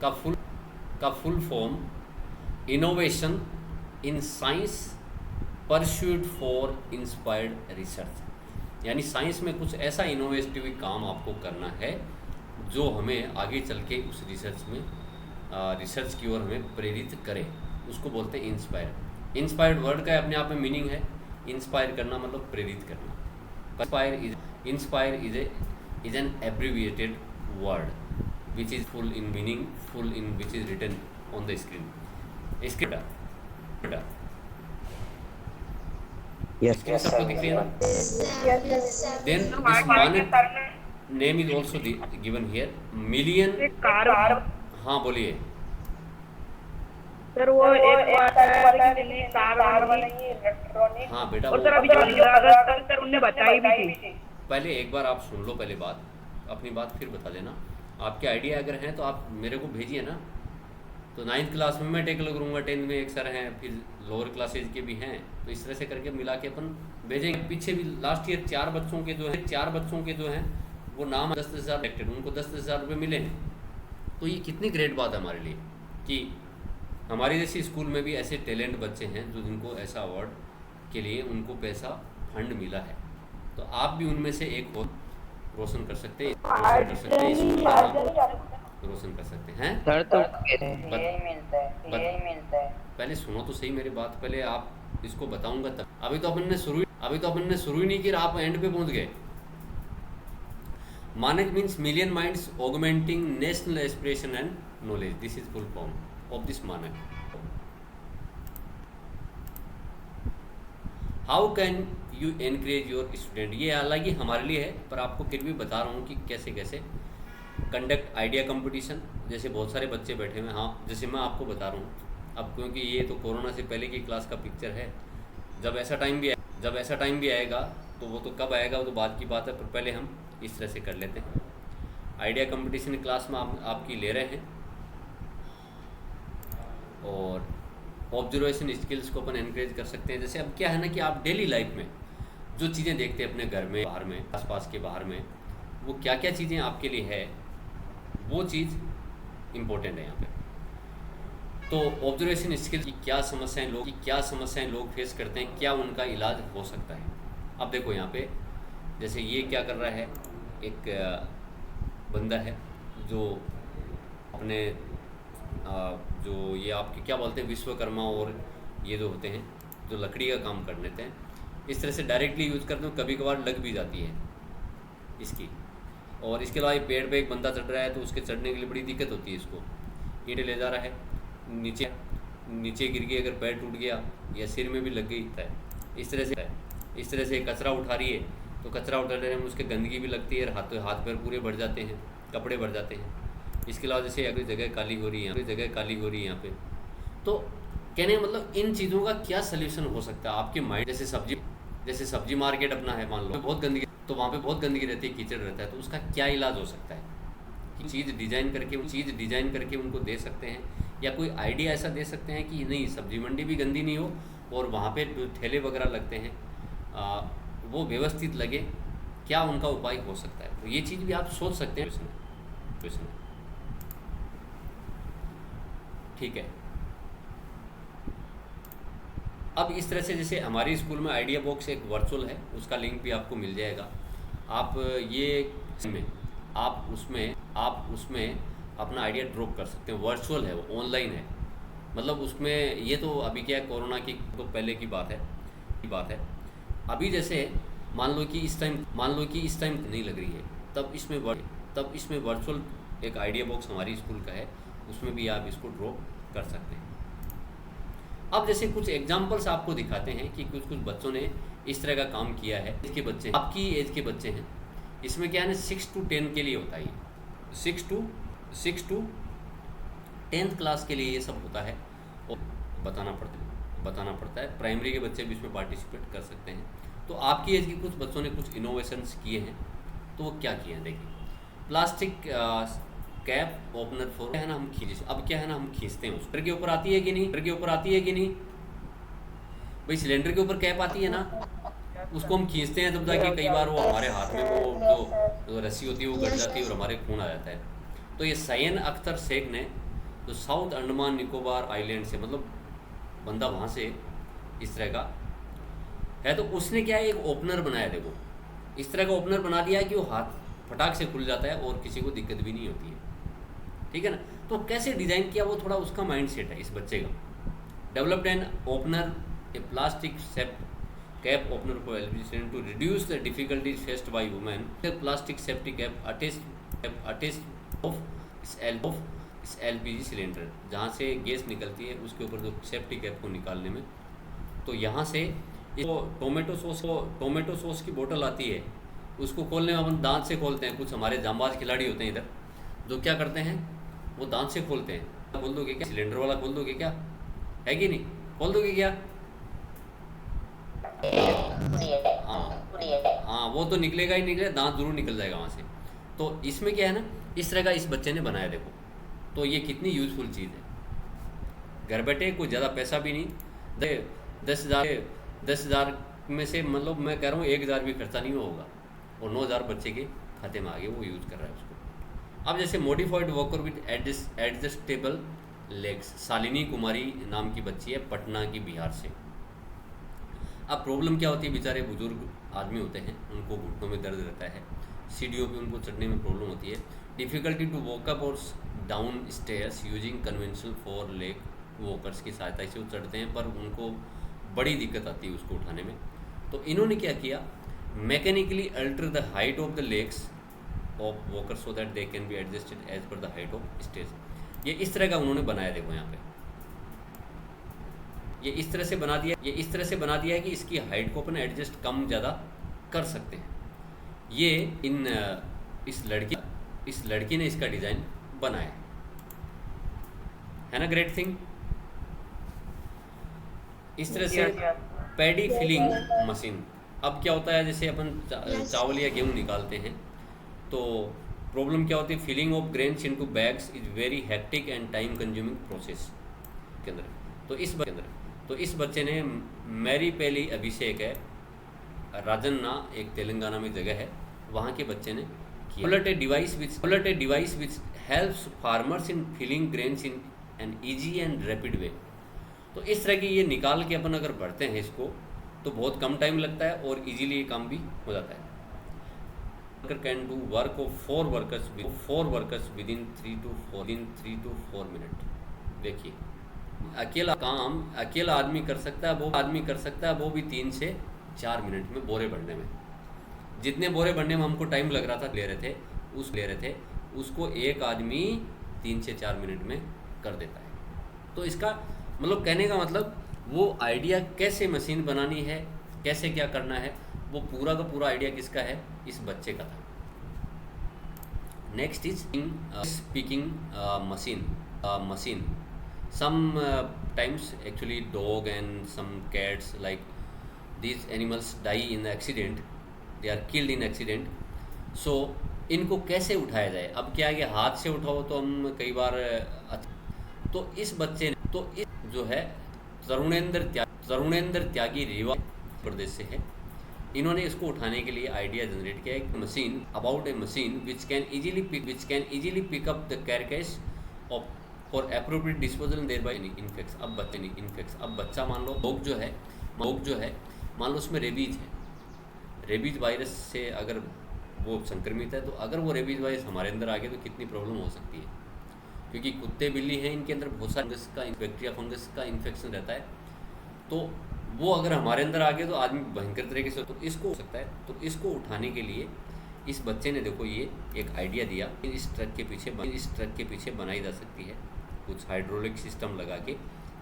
का full form innovation in science pursued for inspired research. यानी science में कुछ ऐसा इनोवेटिव काम आपको करना है जो हमें आगे चल के उस रिसर्च की ओर हमें प्रेरित करे, उसको बोलते हैं इंस्पायर। इंस्पायर्ड वर्ड का अपने आप में मीनिंग है, इंस्पायर करना मतलब प्रेरित करना। Inspire is an abbreviated word which is full in meaning, full in which is written on the screen. Screen Yes, screen सबको दिख रही है ना? Yes, sir. देन दिस मानक name is also given here million. Car. हाँ बोलिए। Sir वो एक बात है कि नई कार बनी इलेक्ट्रॉनिक। हाँ बेटा, और सर अभी जो 15 अगस्त तक उनने बताई भी थी। पहले एक बार आप सुन लो, पहले बात, अपनी बात फिर बता देना। आपके आइडिया अगर हैं तो आप मेरे को भेजिए ना। तो 9th क्लास में मैं टेकल करूँगा, 10th में एक सर हैं, फिर लोअर क्लासेज के भी हैं, तो इस तरह से करके मिला के अपन भेजेंगे। पीछे भी लास्ट ईयर 4 बच्चों के जो हैं वो नाम 10,000 इलेक्टेड, उनको 10,000 रुपये मिले हैं। तो ये कितनी ग्रेट बात है हमारे लिए कि हमारी जैसी स्कूल में भी ऐसे टैलेंट बच्चे हैं जो जिनको ऐसा अवार्ड के लिए उनको पैसा फंड मिला है। तो आप भी उनमें से एक हो, रोशन कर सकते हैं, स्कूल का नाम रोशन कर सकते हैं। सर तो यही मिलता है। पहले सुनो तो सही मेरी बात, पहले आप इसको बताऊंगा तब। अभी तो अपन ने शुरू ही नहीं किया, आप एंड पे पहुंच गए। MANAK means million minds augmenting national aspiration and knowledge, this is full form of this MANAK. How can you encourage your student, ये हालांकि हमारे लिए है पर आपको फिर भी बता रहा हूँ कि कैसे कैसे कंडक्ट आइडिया कंपटीशन। जैसे बहुत सारे बच्चे बैठे हुए हैं, हाँ जैसे मैं आपको बता रहा हूँ अब, क्योंकि ये तो कोरोना से पहले की क्लास का पिक्चर है। जब ऐसा टाइम भी आएगा तो वो तो कब आएगा वो तो बाद की बात है, पर पहले हम इस तरह से कर लेते हैं। आइडिया कंपटीशन क्लास में आपकी ले रहे हैं और ऑब्जर्वेशन स्किल्स को अपन एनकरेज कर सकते हैं। जैसे अब क्या है ना कि आप डेली लाइफ में जो चीज़ें देखते हैं अपने घर में, बाहर में, आसपास के बाहर में, वो क्या क्या चीज़ें आपके लिए है, वो चीज़ इम्पोर्टेंट है यहाँ पे। तो ऑब्जर्वेशन स्किल की क्या समस्याएं लोग फेस करते हैं, क्या उनका इलाज हो सकता है। अब देखो यहाँ पे जैसे ये क्या कर रहा है, एक बंदा है जो अपने जो ये आपके क्या बोलते हैं विश्वकर्मा और ये जो होते हैं जो लकड़ी का काम कर लेते हैं, इस तरह से डायरेक्टली यूज़ करते हैं, कभी कभार लग भी जाती है इसकी। और इसके अलावा पेड़ पे एक बंदा चढ़ रहा है तो उसके चढ़ने के लिए बड़ी दिक्कत होती है। इसको ईंटें ले जा रहा है, नीचे गिर गई, अगर पैर टूट गया या सिर में भी लग गई है, इस तरह से कचरा उठा रही है तो कचरा उठाने में उसके गंदगी भी लगती है, हाथ पैर पूरे भर जाते हैं, कपड़े भर जाते हैं। इसके अलावा जैसे अगली जगह काली हो रही है यहाँ पे, तो कहने का मतलब इन चीज़ों का क्या सल्यूशन हो सकता है आपके माइंड। जैसे सब्जी मार्केट अपना है, मान लो बहुत गंदगी, तो वहाँ पे बहुत गंदगी रहती है, कीचड़ रहता है, तो उसका क्या इलाज हो सकता है कि चीज़ डिज़ाइन करके उनको दे सकते हैं, या कोई आइडिया ऐसा दे सकते हैं कि नहीं सब्जी मंडी भी गंदी नहीं हो और वहाँ पे जो ठेले वगैरह लगते हैं वो व्यवस्थित लगे, क्या उनका उपाय हो सकता है। तो ये चीज़ भी आप सोच सकते हैं इसमें। ठीक है। अब इस तरह से जैसे हमारी स्कूल में आइडिया बॉक्स एक वर्चुअल है, उसका लिंक भी आपको मिल जाएगा। आप उसमें अपना आइडिया ड्रॉप कर सकते हैं। वर्चुअल है, वो ऑनलाइन है, मतलब उसमें ये तो अभी क्या है, कोरोना की तो पहले की बात है। अभी जैसे मान लो कि इस टाइम नहीं लग रही है, तब इसमें वर्चुअल एक आइडिया बॉक्स हमारी स्कूल का है, उसमें भी आप इसको ड्रॉप कर सकते हैं। अब जैसे कुछ एग्जाम्पल्स आपको दिखाते हैं कि कुछ बच्चों ने इस तरह का काम किया है। आपकी एज के बच्चे हैं, इसमें क्या है ना 6 to 10 के लिए होता है, 6 to 10th क्लास के लिए ये सब होता है और बताना पड़ता है। प्राइमरी के बच्चे भी इसमें पार्टिसिपेट कर सकते हैं। तो आपकी एज के कुछ बच्चों ने कुछ इनोवेशंस किए हैं, तो वो क्या किए हैं देखिए। प्लास्टिक कैप ओपनर फॉर है ना, हम खींचते हैं, उस पर के ऊपर आती है कि नहीं, भाई सिलेंडर के ऊपर कैप आती है ना, उसको हम खींचते हैं, तब जाके कई बार वो हमारे हाथ में वो जो रस्सी होती है वो कट जाती है और हमारे खून आ जाता है। तो ये सैयद अख्तर शेख ने तो साउथ अंडमान निकोबार आइलैंड से, मतलब बंदा वहाँ से इस तरह का है। तो उसने क्या है, एक ओपनर बनाया, देखो इस तरह का ओपनर बना दिया है कि वो हाथ फटाक से खुल जाता है और किसी को दिक्कत भी नहीं होती है, ठीक है ना। तो कैसे डिज़ाइन किया, वो थोड़ा उसका माइंड सेट है इस बच्चे का। Developed an opener, a plastic safe cap opener for LPG cylinder to reduce the difficulties faced by women. The plastic safety cap attached of इस LPG सिलेंडर जहाँ से गैस निकलती है उसके ऊपर जो सेफ्टी कैप को निकालने में, तो यहाँ से इसको टोमेटो सॉस की बोतल आती है, उसको खोलने में अपन दांत से खोलते हैं। कुछ हमारे जांबाज खिलाड़ी होते हैं इधर, जो क्या करते हैं, वो दांत से खोलते हैं। खोल दोगे क्या, सिलेंडर वाला खोल दोगे क्या, है कि नहीं, खोल दोगे क्या? हाँ, वो तो निकलेगा ही निकलेगा, दांत जरूर निकल जाएगा वहाँ से। तो इसमें क्या है ना, इस तरह का इस बच्चे ने बनाया, देखो तो ये कितनी यूज़फुल चीज़ है। घर बैठे कोई ज़्यादा पैसा भी नहीं, 10,000 में से, मतलब मैं कह रहा हूँ 1,000 भी खर्चा नहीं होगा, और 9,000 बच्चे के खाते में आ गए, वो यूज़ कर रहा है उसको। अब जैसे modified walker with adjustable legs, Shalini Kumari नाम की बच्ची है, पटना की, बिहार से। अब प्रॉब्लम क्या होती है, बेचारे बुजुर्ग आदमी होते हैं, उनको घुटनों में दर्द रहता है, सीढ़ियों पे उनको चढ़ने में प्रॉब्लम होती है, डिफ़िकल्टी टू वॉक अप और down stairs using conventional 4 leg walkers की सहायता से वो चढ़ते हैं, पर उनको बड़ी दिक्कत आती है उसको उठाने में। तो इन्होंने क्या किया, mechanically alter the height of the legs of walker so that they can be adjusted as per the height of stage. ये इस तरह का उन्होंने बनाया, देखो यहाँ पे ये इस तरह से बना दिया है कि इसकी हाइट को अपन एडजस्ट कम ज़्यादा कर सकते हैं। ये इस लड़की ने इसका डिज़ाइन बनाया है ना, ग्रेट थिंग। इस तरह से पैडी फिलिंग मशीन। अब क्या होता है, जैसे अपन चावल या गेहूँ निकालते हैं, तो प्रॉब्लम क्या होती है, filling of grains into bags is very hectic and time consuming process के अंदर। तो इस बच्चे ने, मैरी पेली अभिषेक है, राजन्ना एक तेलंगाना में जगह है, वहाँ के बच्चे ने किया। Developed a device which helps farmers in filling grains in an easy and rapid way। तो इस तरह की ये निकाल के अपन अगर भरते हैं इसको, तो बहुत कम टाइम लगता है और इजीली ये काम भी हो जाता है। Worker can do work of 4 workers with in 3 to 4 minute. देखिए, अकेला आदमी कर सकता है, वो भी 3 से 4 मिनट में बोरे भरने में। जितने बोरे भरने में हमको टाइम लग रहा था ले रहे थे उसको एक आदमी 3 से 4 मिनट में कर देता है। तो इसका मतलब, कहने का मतलब, वो आइडिया कैसे मशीन बनानी है, कैसे क्या करना है, वो पूरा का पूरा आइडिया किसका है, इस बच्चे का था। Next is speaking machine. Sometimes actually dog and some cats, like these animals die in the accident, they are killed in accident। so इनको कैसे उठाया जाए, अब क्या है कि हाथ से उठाओ तो हम कई बार, तो इस बच्चे ने, तो इस जो है तरुणेंद्र त्यागी रीवा प्रदेश से है, इन्होंने इसको उठाने के लिए आइडिया जनरेट किया, एक machine which can easily pick up the carcass of for appropriate disposal thereby infection. अब बच्चा मान लो भोग जो है मान लो उसमें रेबीज वायरस से अगर वो संक्रमित है, तो अगर वो रेबीज वायरस हमारे अंदर आ गया तो कितनी प्रॉब्लम हो सकती है, क्योंकि कुत्ते बिल्ली हैं, इनके अंदर बहुत सारा बैक्टीरिया फंगस का इन्फेक्शन रहता है। तो वो अगर हमारे अंदर आ गया तो आदमी भयंकर तरीके से, तो इसको हो सकता है। तो इसको उठाने के लिए इस बच्चे ने, देखो ये एक आइडिया दिया, इस ट्रक के पीछे बनाई जा सकती है कुछ हाइड्रोलिक सिस्टम लगा के,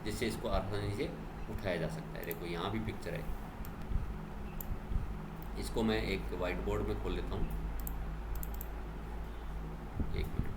जिससे इसको आसानी से उठाया जा सकता है। देखो यहाँ भी पिक्चर है, इसको मैं एक वाइट बोर्ड में खोल लेता हूँ, एक मिनट।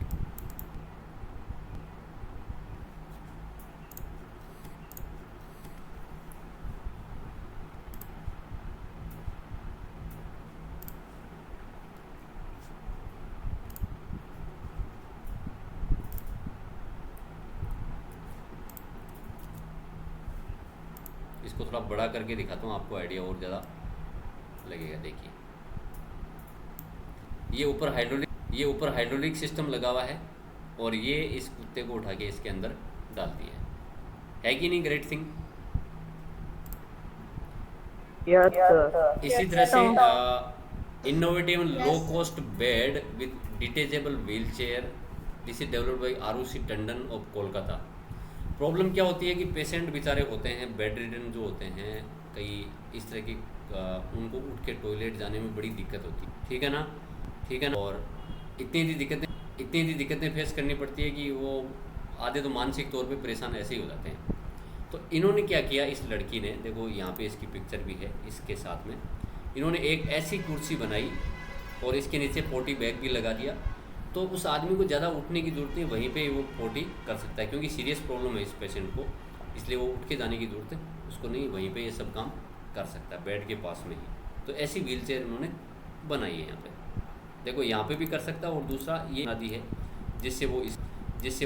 इसको थोड़ा बड़ा करके दिखाता हूँ, आपको आइडिया और ज़्यादा लगेगा। देखिए, ये ऊपर हाइड्रोलिक सिस्टम लगा हुआ है, और ये इस कुत्ते को उठा के इसके अंदर डाल दिया है कि नहीं? Great thing. Yes, sir. इसी तरह से innovative low cost bed with detachable wheel chair, this is developed by Aarushi Tandon of Kolkata. Problem क्या होती है कि पेशेंट बेचारे होते हैं बेड रिडन जो होते हैं, कई इस तरह की उनको उठ के टॉयलेट जाने में बड़ी दिक्कत होती है, ठीक है ना, ठीक है ना। और इतनी दिक्कतें फेस करनी पड़ती है कि वो आधे तो मानसिक तौर पे परेशान ऐसे ही हो जाते हैं। तो इन्होंने क्या किया, इस लड़की ने, देखो यहाँ पे इसकी पिक्चर भी है इसके साथ में, इन्होंने एक ऐसी कुर्सी बनाई और इसके नीचे पोटी बैग भी लगा दिया, तो उस आदमी को ज़्यादा उठने की ज़रूरत नहीं, वहीं पे वो पोटी कर सकता है, क्योंकि सीरियस प्रॉब्लम है इस पेशेंट को, इसलिए वो उठ के जाने की ज़रूरत है उसको नहीं, वहीं पे ये सब काम कर सकता है बेड के पास में ही। तो ऐसी व्हील चेयर इन्होंने बनाई है यहाँ पे, देखो यहाँ पे भी कर सकता है। और दूसरा ये आदि है जिससे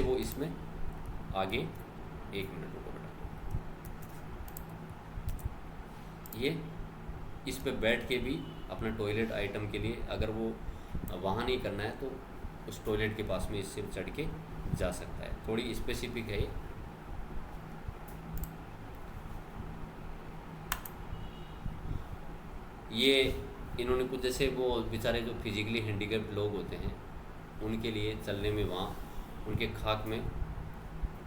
वो इसमें आगे, एक मिनट रुको बेटा, ये इस पे बैठ के भी अपना टॉयलेट आइटम के लिए, अगर वो वहाँ नहीं करना है तो उस टॉयलेट के पास में इससे चढ़ के जा सकता है। थोड़ी स्पेसिफिक है ये इन्होंने कुछ, जैसे वो बेचारे जो फिजिकली हैंडीकैप्ड लोग होते हैं उनके लिए चलने में, वहाँ उनके खाक में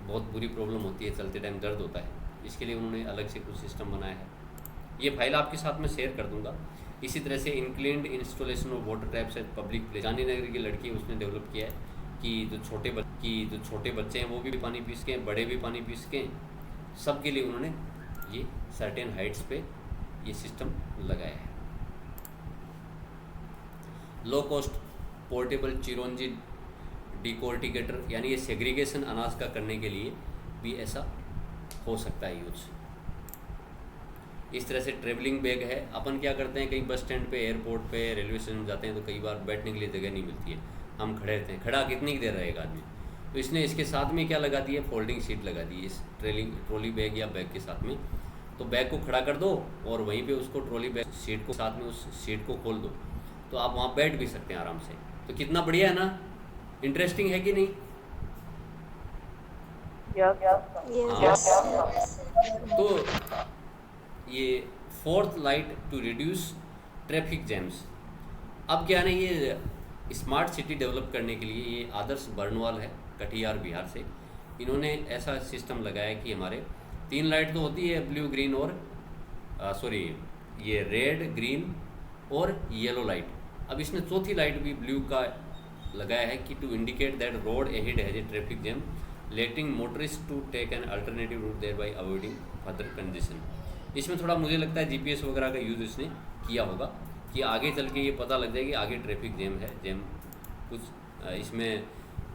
बहुत बुरी प्रॉब्लम होती है, चलते टाइम दर्द होता है, इसके लिए उन्होंने अलग से कुछ सिस्टम बनाया है। ये फाइल आपके साथ में शेयर कर दूंगा। इसी तरह से inclined installation of water taps at public place, Gandhinagar की लड़की उसने डेवलप किया है कि जो छोटे बच्चे हैं वो भी पानी पी सकें, बड़े भी पानी पी सकें, सब के लिए उन्होंने ये सर्टेन हाइट्स पे ये सिस्टम लगाया है। लो कॉस्ट पोर्टेबल चिरोंजी डिकोर्टिकेटर, यानी ये सेग्रीगेशन अनाज का करने के लिए भी ऐसा हो सकता है यूज। इस तरह से ट्रेवलिंग बैग है, अपन क्या करते हैं, कहीं बस स्टैंड पे, एयरपोर्ट पे, रेलवे स्टेशन जाते हैं तो कई बार बैठने के लिए जगह नहीं मिलती है, हम खड़े रहते हैं, खड़ा कितनी देर रहेगा आदमी, तो इसने इसके साथ में क्या लगा दी है, फोल्डिंग सीट लगा दी है इस ट्रॉली बैग या बैग के साथ में। तो बैग को खड़ा कर दो और वहीं पे उसको ट्रॉली बैग सीट को साथ में उस सीट को खोल दो, तो आप वहाँ बैठ भी सकते हैं आराम से। तो कितना बढ़िया है ना, इंटरेस्टिंग है कि नहीं? Yes. तो ये fourth light to reduce traffic jams. अब क्या है ना, ये स्मार्ट सिटी डेवलप करने के लिए ये आदर्श बर्नवाल है कटिहार बिहार से, इन्होंने ऐसा सिस्टम लगाया कि हमारे 3 लाइट तो होती है, ब्लू ग्रीन और ये रेड ग्रीन और येलो लाइट। अब इसने चौथी लाइट भी ब्लू का लगाया है कि to indicate that road ahead has a traffic jam, letting motorist to take an alternative route thereby avoiding further congestion. इसमें थोड़ा मुझे लगता है जीपीएस वगैरह का यूज़ इसने किया होगा कि आगे चल के ये पता लग जाए कि आगे ट्रैफिक जैम है, कुछ इसमें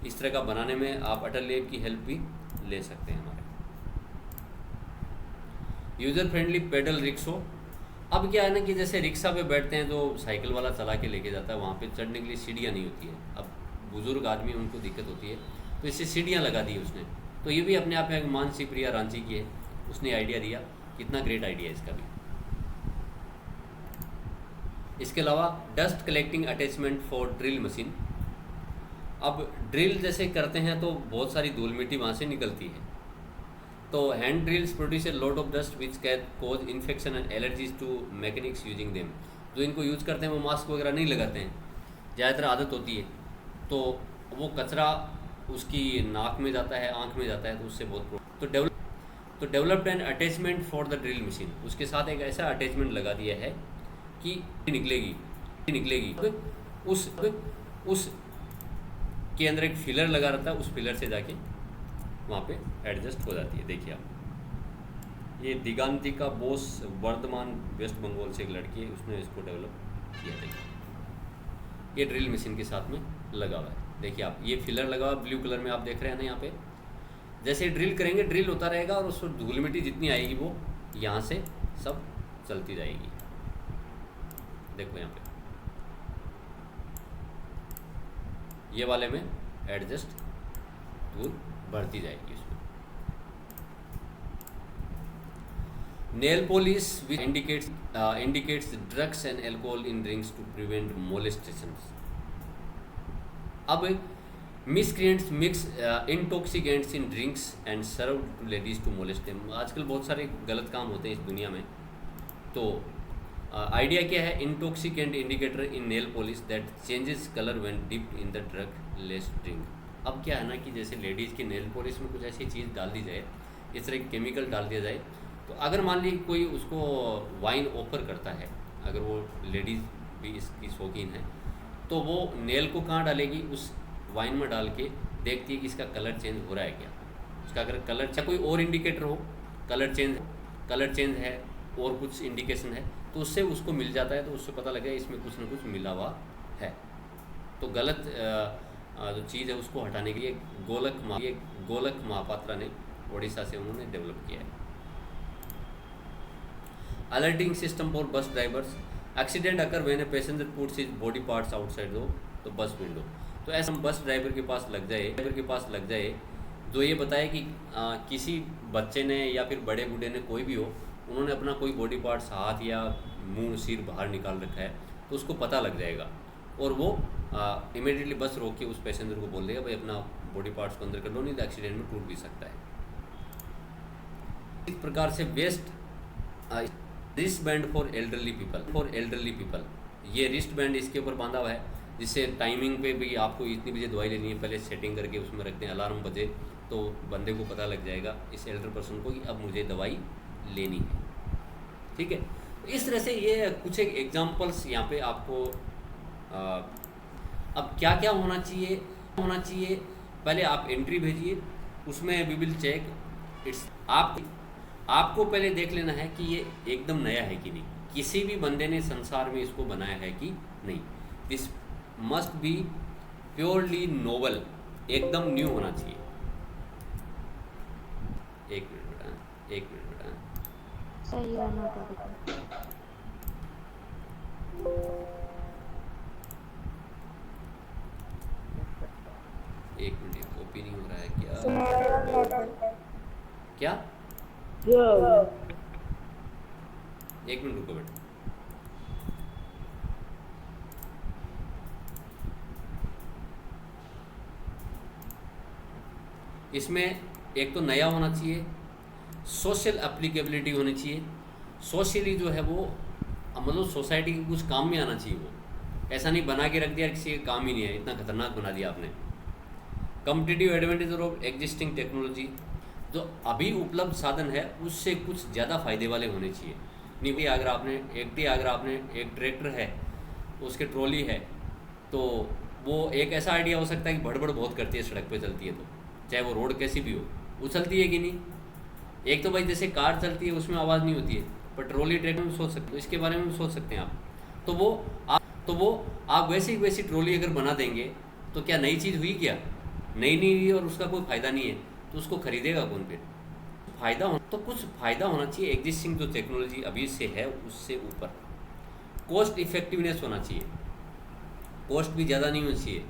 इस तरह का बनाने में आप अटल लैब की हेल्प भी ले सकते हैं हमारे। User friendly pedal rickshaw. अब क्या है ना कि जैसे रिक्शा पे बैठते हैं, जो साइकिल वाला चला के लेके जाता है, वहाँ पे चढ़ने के लिए सीढ़ियाँ नहीं होती है, अब बुज़ुर्ग आदमी उनको दिक्कत होती है, तो इससे सीढ़ियाँ लगा दी उसने। तो ये भी अपने आप में एक मानसी प्रिया रांची की है, उसने आइडिया दिया, कितना ग्रेट आइडिया है इसका भी। इसके अलावा dust collecting attachment for drill machine. अब ड्रिल जैसे करते हैं तो बहुत सारी धूल मिट्टी वहाँ से निकलती है, तो hand drills produce a lot of dust which can cause infection and allergies to mechanics using them. जो इनको यूज़ करते हैं वो मास्क वगैरह नहीं लगाते हैं, ज़्यादातर आदत होती है, तो वो कचरा उसकी नाक में जाता है, आँख में जाता है, तो उससे बहुत तो developed N attachment for the drill machine. उसके साथ एक ऐसा अटैचमेंट लगा दिया है कि निकलेगी उस के अंदर एक फिलर लगा रहता है, उस फिलर से जाके वहाँ पे एडजस्ट हो जाती है। देखिए आप, ये दिगांतिका बोस वर्धमान वेस्ट बंगाल से एक लड़की है, उसने इसको डेवलप किया। देखिए ये ड्रिल मशीन के साथ में लगा हुआ है, देखिए आप, ये फिलर लगा हुआ ब्लू कलर में आप देख रहे हैं ना, यहाँ पे जैसे ड्रिल करेंगे ड्रिल होता रहेगा और उस पर धूल मिट्टी जितनी आएगी वो यहाँ से सब चलती जाएगी। देखो यहाँ पे ये वाले में एडजस्ट धूल बढ़ती जाएगी उसमें। Nail polish which indicates drugs and alcohol in drinks to prevent molestation. अब miscreants mix intoxicants in drinks and serve to ladies to molest them. आजकल बहुत सारे गलत काम होते हैं इस दुनिया में। तो आइडिया क्या है, intoxicant indicator in nail polish that changes colour when dipped in the drug less drink. अब क्या है ना कि जैसे लेडीज़ की नेल पॉलिश में कुछ ऐसी चीज़ डाल दी जाए, इस तरह की केमिकल डाल दिया जाए, तो अगर मान ली कोई उसको वाइन ऑफर करता है, अगर वो लेडीज़ भी इसकी शौकीन है, तो वो नेल को कहाँ डालेगी, उस वाइन में डाल के देखती है कि इसका कलर चेंज हो रहा है क्या। उसका अगर कलर चाहे कोई और इंडिकेटर हो, कलर चेंज है और कुछ इंडिकेशन है, तो उससे उसको मिल जाता है, तो उससे पता लगे इसमें कुछ ना कुछ मिला हुआ है। तो गलत जो चीज़ है उसको हटाने के लिए गोलक महापात्रा ने ओडिशा से उन्होंने डेवलप किया है। Alerting system for bus drivers, accident occur when a passenger puts his body parts outside the bus window. तो ऐसा बस ड्राइवर के पास लग जाए जो ये बताए कि किसी बच्चे ने या फिर बड़े बूढ़े ने, कोई भी हो, उन्होंने अपना कोई बॉडी पार्ट्स हाथ या मुंह सिर बाहर निकाल रखा है, तो उसको पता लग जाएगा और वो इमीडिएटली बस रोक के उस पैसेंजर को बोल देगा भाई अपना बॉडी पार्ट्स को अंदर कर लो, नहीं तो एक्सीडेंट में टूट भी सकता है। इस प्रकार से wrist band for elderly people, ये रिस्ट बैंड इसके ऊपर बांधा हुआ है, जिससे टाइमिंग पे भी आपको इतनी बजे दवाई लेनी है, पहले सेटिंग करके उसमें रखते हैं, अलार्म बजे तो बंदे को पता लग जाएगा, इस एल्डर पर्सन को, कि अब मुझे दवाई लेनी है। ठीक है, इस तरह से ये कुछ एक एग्जांपल्स यहाँ पे आपको अब क्या क्या होना चाहिए। पहले आप एंट्री भेजिए, उसमें वी विल चेक इट्स, आपको पहले देख लेना है कि ये एकदम नया है कि नहीं, किसी भी बंदे ने संसार में इसको बनाया है कि नहीं। This must be purely novel, एकदम न्यू होना चाहिए। एक मिनट बेटा सही रहना पड़ेगा। एक मिनट, कॉपी नहीं हो रहा है क्या? एक मिनट रुको बेटा। इसमें एक तो नया होना चाहिए, सोशल एप्लीकेबिलिटी होनी चाहिए, सोशली जो है वो मतलब सोसाइटी के कुछ काम में आना चाहिए। वो ऐसा नहीं बना के रख दिया किसी के काम ही नहीं है, इतना खतरनाक बना दिया आपने। Competitive advantage of existing technology, जो अभी उपलब्ध साधन है उससे कुछ ज़्यादा फायदे वाले होने चाहिए। नहीं भाई, अगर आपने एक ट्रैक्टर है, उसके ट्रॉली है, तो वो एक ऐसा आइडिया हो सकता है कि भड़बड़ बहुत करती है सड़क पे चलती है, तो चाहे वो रोड कैसी भी हो, उछलती है कि नहीं। एक तो भाई जैसे कार चलती है उसमें आवाज़ नहीं होती है, पर ट्रॉली ट्रैक्टर में सोच सकते हो, इसके बारे में सोच सकते हैं आप। तो वो आप वैसी ट्रॉली अगर बना देंगे तो क्या नई चीज़ हुई? क्या नई नहीं हुई और उसका कोई फ़ायदा नहीं है, तो उसको खरीदेगा कौन फिर? कुछ फ़ायदा होना चाहिए एग्जिस्टिंग जो टेक्नोलॉजी अभी से है उससे ऊपर। कॉस्ट इफेक्टिवनेस होना चाहिए, कॉस्ट भी ज़्यादा नहीं होनी चाहिए,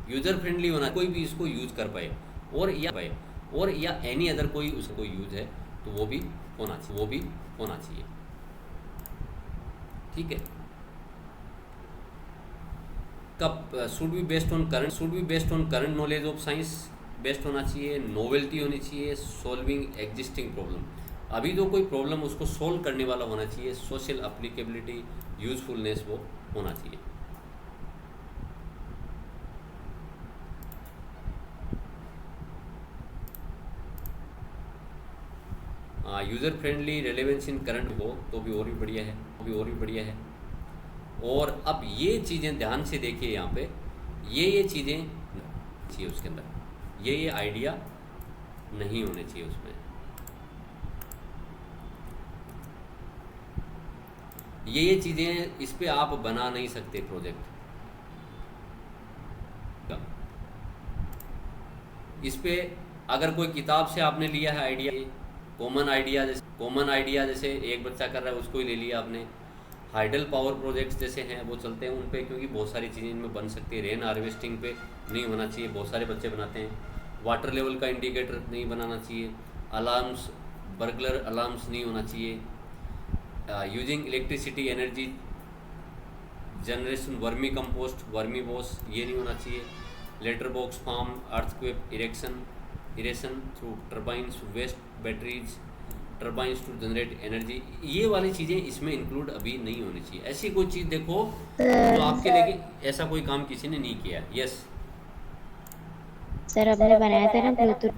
यूज़र फ्रेंडली होना, कोई भी इसको यूज़ कर पाए, और या एनी अदर कोई उसको यूज़ है तो वो भी होना चाहिए। ठीक है, कब should be based on current knowledge of science based होना चाहिए, नोवेल्टी होनी चाहिए, सॉल्विंग एग्जिस्टिंग प्रॉब्लम, अभी जो कोई प्रॉब्लम उसको सोल्व करने वाला होना चाहिए, सोशल एप्लीकेबिलिटी, यूजफुलनेस वो होना चाहिए। यूज़र फ्रेंडली, रेलेवेंस इन करंट हो तो भी और भी बढ़िया है। और अब ये चीज़ें ध्यान से देखिए, यहाँ पे ये चीज़ें चाहिए उसके अंदर, ये आइडिया नहीं होने चाहिए उसमें। ये चीज़ें इस पे आप बना नहीं सकते प्रोजेक्ट। इस पे अगर कोई किताब से आपने लिया है आइडिया, कॉमन आइडिया जैसे एक बच्चा कर रहा है उसको ही ले लिया आपने। हाइडल पावर प्रोजेक्ट्स जैसे हैं वो चलते हैं उन पे, क्योंकि बहुत सारी चीज़ें इनमें बन सकती है। रेन हार्वेस्टिंग पे नहीं होना चाहिए, बहुत सारे बच्चे बनाते हैं। वाटर लेवल का इंडिकेटर नहीं बनाना चाहिए। अलार्म्स, बर्गलर अलार्म्स नहीं होना चाहिए। Using electricity energy generation, vermi compost, vermi wash, ये नहीं होना चाहिए। Letter box farm, earthquake aeration through turbines, waste batteries turbines to generate energy, ये वाली चीज़ें इसमें इंक्लूड अभी नहीं होनी चाहिए। ऐसी कोई चीज़ देखो जो आपके लिए ऐसा कोई काम किसी ने नहीं किया। यस सर हमने बनाया था ना ब्लूटूथ,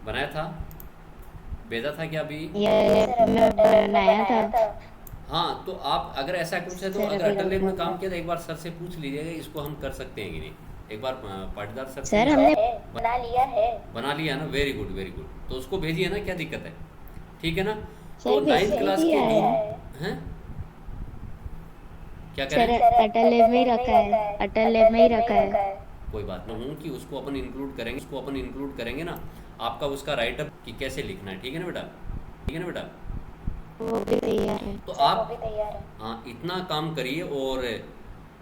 बनाया था, भेजा था क्या अभी? ये मैं बनाया था। हाँ, तो आप अगर ऐसा कुछ है तो सर, अगर अभी अटल लैब में लगभग- काम किया तो एक बार सर से पूछ लीजिएगा इसको हम कर सकते हैं कि नहीं। एक बार पाटीदार सर से सर हमने बना लिया है। बना लिया ना, वेरी गुड वेरी गुड, तो उसको भेजिए ना, क्या दिक्कत है, ठीक है ना। सर, तो भेज नाइन्थ क्लास के दिया जो है। हैं क्या कह सर रहे हैं? अटल लैब में ही रखा है, अटल लैब में ही रखा है। कोई बात ना हूँ कि उसको अपन इंक्लूड करेंगे ना, आपका उसका राइटअप कि कैसे लिखना है, ठीक है ना बेटा, ठीक है ना बेटा। वो भी तैयार है। तो वो आप भी तैयार है। हाँ इतना काम करिए और